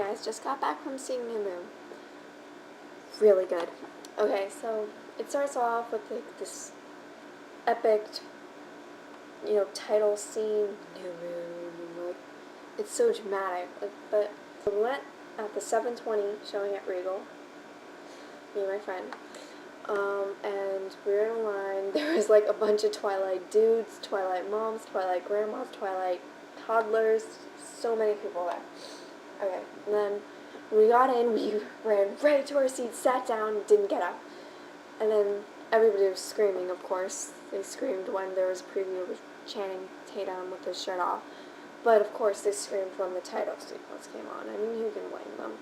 guys just got back from seeing hmmmmmm. Really good. Okay, so it starts off with like this epic, title scene. Like, it's so dramatic. Like, but we went at the 7:20 showing at Regal. Me and my friend. And we were in line. There was like a bunch of Twilight dudes, Twilight moms, Twilight grandmas, Twilight toddlers. So many people there. Okay, and then when we got in, we ran right to our seats, sat down, didn't get up. And then everybody was screaming, of course. They screamed when there was a preview of Channing Tatum with his shirt off. But of course they screamed when the title sequence came on. I mean, who can blame them?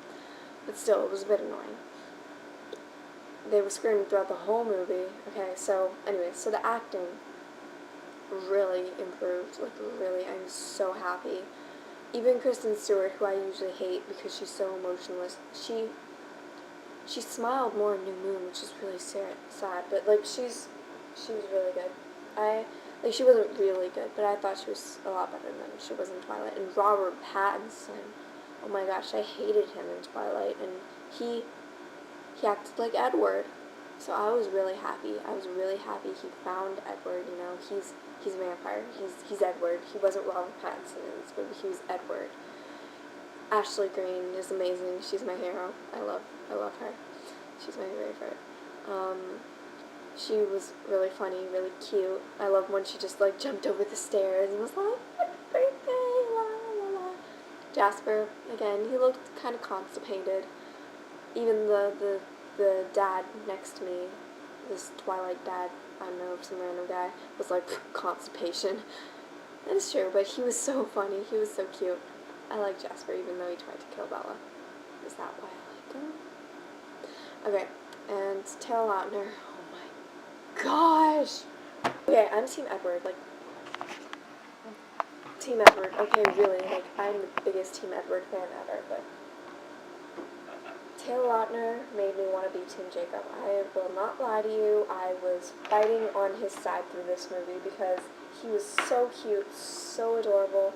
But still, it was a bit annoying. They were screaming throughout the whole movie. Okay, so anyway, so the acting really improved. Like, really, I'm so happy. Even Kristen Stewart, who I usually hate because she's so emotionless, she smiled more in New Moon, which is really sad. But like, she was really good. She wasn't really good, but I thought she was a lot better than she was in Twilight. And Robert Pattinson, oh my gosh, I hated him in Twilight, and he acted like Edward. So I was really happy. I was really happy he found Edward. He's a vampire. He's Edward. He wasn't Robert Pattinson in this movie. He was Edward. Ashley Greene is amazing. She's my hero. I love her. She's my favorite. She was really funny, really cute. I love when she just like jumped over the stairs and was like, "Happy birthday, la la la." Jasper, again, he looked kind of constipated. Even the dad next to me, this Twilight dad, I don't know, some random guy, was like, constipation. And it's true, but he was so funny. He was so cute. I like Jasper, even though he tried to kill Bella. Is that why I like him? Okay, and Taylor Lautner. Oh my gosh! Okay, I'm Team Edward. Like, Team Edward. Okay, really. Like, I'm the biggest Team Edward fan ever, but Taylor Lautner made me want to be Team Jacob. I will not lie to you. I was fighting on his side through this movie because he was so cute, so adorable,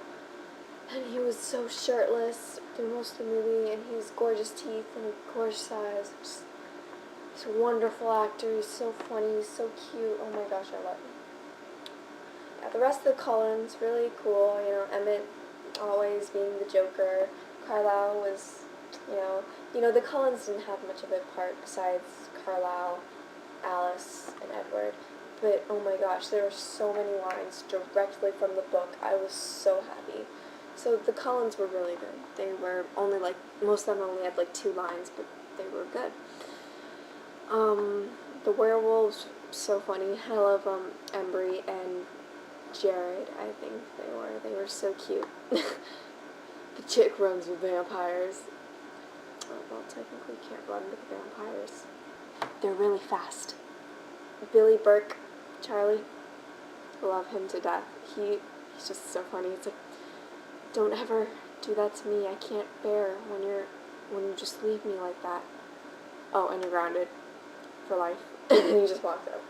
and he was so shirtless through most of the movie, and he has gorgeous teeth and gorgeous eyes. He's a wonderful actor. He's so funny. He's so cute. Oh my gosh, I love him. Yeah, the rest of the Cullens, really cool. Emmett always being the Joker. Carlisle was, the Cullens didn't have much of a part besides Carlisle, Alice, and Edward. But, oh my gosh, there were so many lines directly from the book. I was so happy. So the Cullens were really good. They were only most of them only had 2 lines, but they were good. The werewolves, so funny. I love Embry and Jared, I think they were so cute. The chick runs with vampires. Well, technically can't run with vampires. They're really fast. Billy Burke, Charlie, love him to death. He's just so funny. It's like, don't ever do that to me. I can't bear when you just leave me like that. Oh, and you're grounded for life. And you just walked out.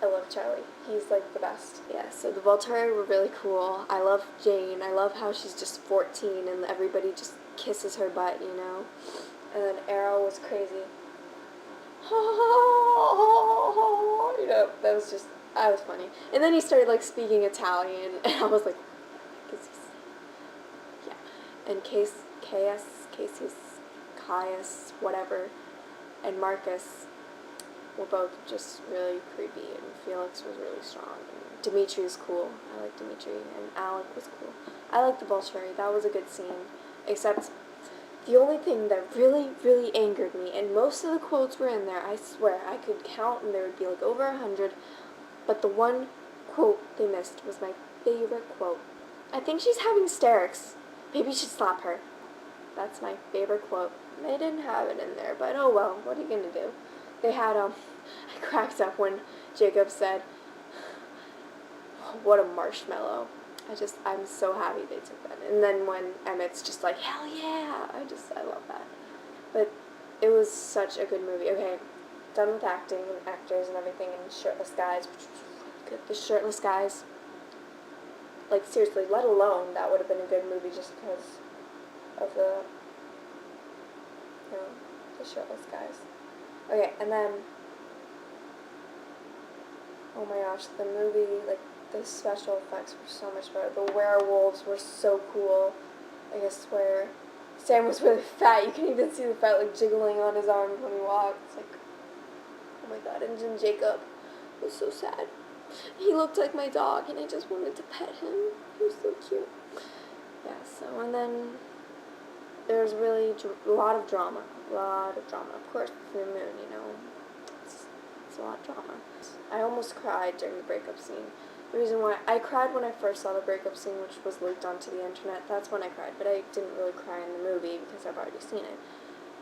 I love Charlie. He's the best. Yeah, so the Volturi were really cool. I love Jane. I love how she's just 14 and everybody just kisses her butt, And then Arrow was crazy. That was I was funny. And then he started speaking Italian, and I was like, yeah. And Casey, Caius, whatever, and Marcus were both just really creepy, and Felix was really strong. And Dimitri was cool. I like Dimitri, and Alec was cool. I like the Volturi. That was a good scene, except the only thing that really, really angered me, and most of the quotes were in there, I swear, I could count, and there would be over 100, but the one quote they missed was my favorite quote. I think she's having hysterics. Maybe you should slap her. That's my favorite quote. They didn't have it in there, but oh well, what are you gonna do? They had, I cracked up when Jacob said, "What a marshmallow." I'm so happy they took that. And then when Emmett's just like, hell yeah, I love that. But it was such a good movie. Okay, done with acting and actors and everything, and shirtless guys, which was really good. The shirtless guys, seriously, let alone that would have been a good movie just because of the you know, the shirtless guys. Okay, and then, oh my gosh, the movie, like, the special effects were so much better. The werewolves were so cool. Like, I swear. Sam was really fat. You can even see the fat, like, jiggling on his arm when he walked. It's like, oh my god. And then Jacob was so sad. He looked like my dog, and I just wanted to pet him. He was so cute. Yeah, so, and then there's really a lot of drama. A lot of drama. Of course, the moon, you know. It's a lot of drama. I almost cried during the breakup scene. The reason why I cried when I first saw the breakup scene, which was leaked onto the internet, that's when I cried, but I didn't really cry in the movie because I've already seen it.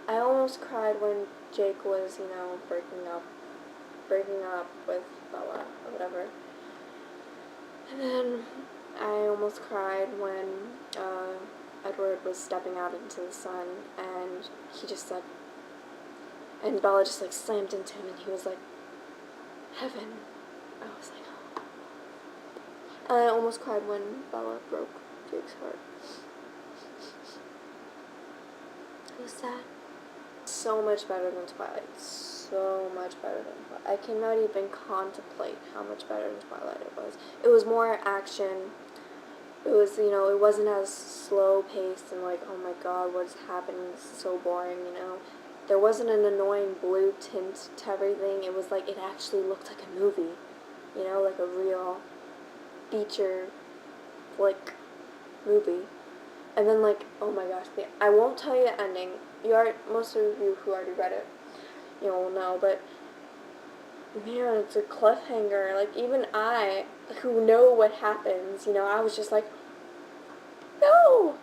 I almost cried when Jake was, you know, breaking up with Bella or whatever. And then I almost cried when Edward was stepping out into the sun and he just said, and Bella just like slammed into him and he was like, heaven. I was like, oh. And I almost cried when Bella broke Jake's heart. It was sad. So much better than Twilight. So much better than Twilight. I cannot even contemplate how much better than Twilight it was. It was more action. It was, you know, it wasn't as slow paced and like, oh my god, what's happening? This is so boring, you know. There wasn't an annoying blue tint to everything. It was like, it actually looked like a movie. You know, like a real feature flick movie. And then like, oh my gosh, I won't tell you the ending. Most of you who already read it, you know, will know, but man, it's a cliffhanger. Like, even I, who know what happens, you know, I was just like, no!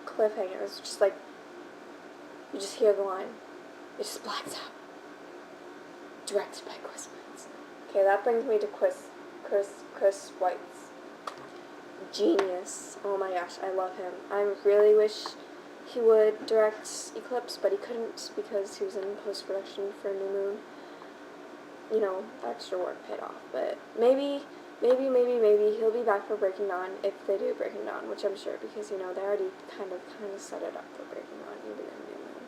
Cliffhanger. It's just like, you just hear the line. It just blacks out. Directed by Chris White. Okay, that brings me to Chris White's genius. Oh my gosh, I love him. I really wish he would direct Eclipse, but he couldn't because he was in post-production for New Moon. You know, extra work paid off. But maybe he'll be back for Breaking Dawn if they do Breaking Dawn, which I'm sure because, you know, they already kind of set it up for Breaking Dawn, even in New Moon.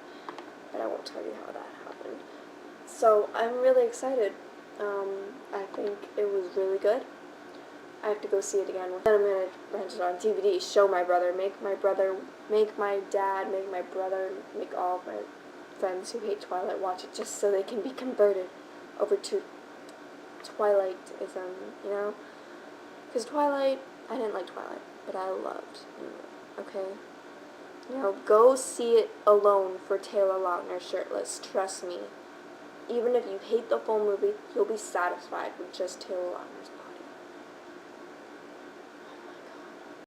But I won't tell you how that happened. So I'm really excited. I think it was really good. I have to go see it again. Then I'm going to rent it on DVD, show my brother, make my dad, make my brother, make all of my friends who hate Twilight watch it just so they can be converted over to Twilightism, you know? Because Twilight, I didn't like Twilight, but I loved it, okay? You know, go see it alone for Taylor Lautner shirtless, trust me. Even if you hate the full movie, you'll be satisfied with just Taylor Lautner's body.